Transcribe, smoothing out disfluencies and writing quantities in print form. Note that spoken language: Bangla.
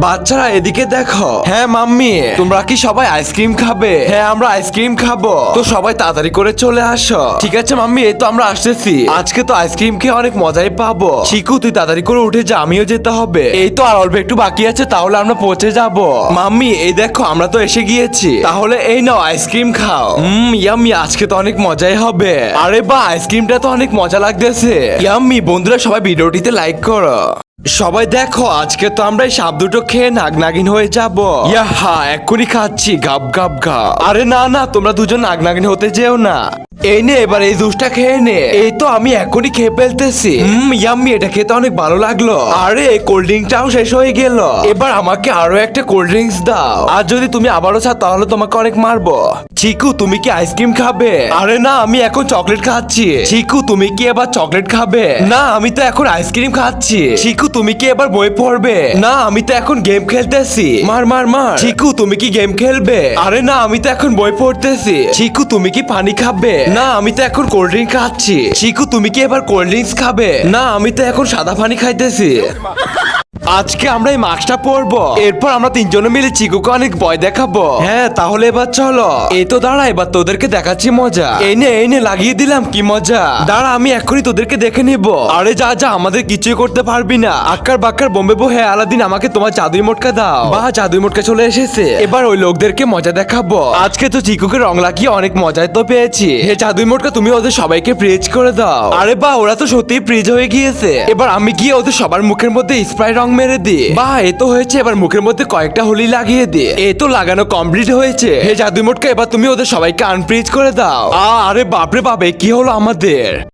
বাচ্চারা এদিকে দেখো। হ্যাঁ মাম্মি, তোমরা কি সবাই আইসক্রিম খাবে? হ্যাঁ আমরা আইসক্রিম খাবো। তো সবাই তাড়াতাড়ি করে চলে আসো। ঠিক আছে মাম্মি, এই তো আমরা আসতেছি। আজকে তো আইসক্রিম খেয়ে অনেক মজাই পাবো। চিকু তুই তাড়াতাড়ি করে উঠে যা, আমিও যেতে হবে। এই তো আর অল্প একটু বাকি আছে, তাহলে আমরা পৌঁছে যাব। মাম্মি এই দেখো আমরা তো এসে গিয়েছি। তাহলে এই নাও আইসক্রিম খাও। ইয়াম্মি, আজকে তো অনেক মজাই হবে। আরে বাহ, আইসক্রিমটা তো অনেক মজা লাগতেছে। ইয়াম্মি, বন্ধুরা সবাই ভিডিওটিতে লাইক করো। সবাই দেখো, আজকে তো আমরা এই সাপ দুটো খেয়ে নাগনাগিন হয়ে যাব। ইয়াহা, এক্ষুনি খাচ্ছি, গাব গাব গা। আরে না না, তোমরা দুজন নাগনাগিন হতে যেও না। এই নে, এবার এই জুসটা খেয়ে নে। এই তো আমি এখনই খেয়ে ফেলতেছি। ইয়াম্মি, এটা খেতে অনেক ভালো লাগলো। আরে কোল্ড ড্রিঙ্কটাও শেষ হয়ে গেল। এবার আমাকে আরো একটা কোল্ড ড্রিঙ্কস দাও। আর যদি তুমি আবারও চাও তাহলে তোমাকে অনেক মারবো। চিকু, তুমি কি আইসক্রিম খাবে? আরে না, আমি এখন চকলেট খাচ্ছি। চিকু, তুমি কি এবার চকলেট খাবে? না, আমি তো এখন আইসক্রিম খাচ্ছি। চিকু, তুমি কি এবার বই পড়বে? না, আমি তো এখন গেম খেলতেছি। মার মার মার। চিকু, তুমি কি গেম খেলবে? আরে না, আমি তো এখন বই পড়তেছি। চিকু, তুমি কি পানি খাবে? না, আমি তো এখন কোল্ড ড্রিঙ্ক খাচ্ছি। চিকু, তুমি কি এবার কোল্ড ড্রিঙ্কস খাবে? না, আমি তো এখন সাদা পানি খাইতেছি। আজকে আমরা এই মাস্কটা পরবো, এরপর আমরা তিনজনে মিলে চিকুকে অনেক ভয় দেখাবো। হ্যাঁ, তাহলে এবার চলো। এই তো দাঁড়া, এবার তোদেরকে দেখাচ্ছি মজা। এই নে লাগিয়ে দিলাম, কি মজা। দাঁড়া, আমি এখনই তোদেরকে দেখে নিব। আরে যা যা, আমাদের কিছুই করতে পারবি না। আক্কার বাক্কার বোম্বে বো। হ্যাঁ আলাদিন, আমাকে তোমার জাদুই মোটকা দাও। বাহ, জাদুই মোটকা চলে এসেছে। এবার ওই লোকদেরকে মজা দেখাবো। আজকে তো চিকুকে রং লাগিয়ে অনেক মজায় তো পেয়েছি। হে জাদুই মোটকা, তুমি ওদের সবাইকে ফ্রিজ করে দাও। আরে বাহ, ওরা তো সত্যিই ফ্রিজ হয়ে গিয়েছে। এবার আমি গিয়ে ওদের সবার মুখের মধ্যে স্প্রাই রং মেরে দি। বাহ, এ তো হয়েছে। এবার মুখের মধ্যে কয়েকটা হোলি লাগিয়ে দি। এ তো লাগানো কমপ্লিট হয়েছে। হে জাদুই মোটকা, এবার তুমি ওদের সবাইকে আনফ্রিজ করে দাও। আরে বাপরে বাপ, কি হলো আমাদের?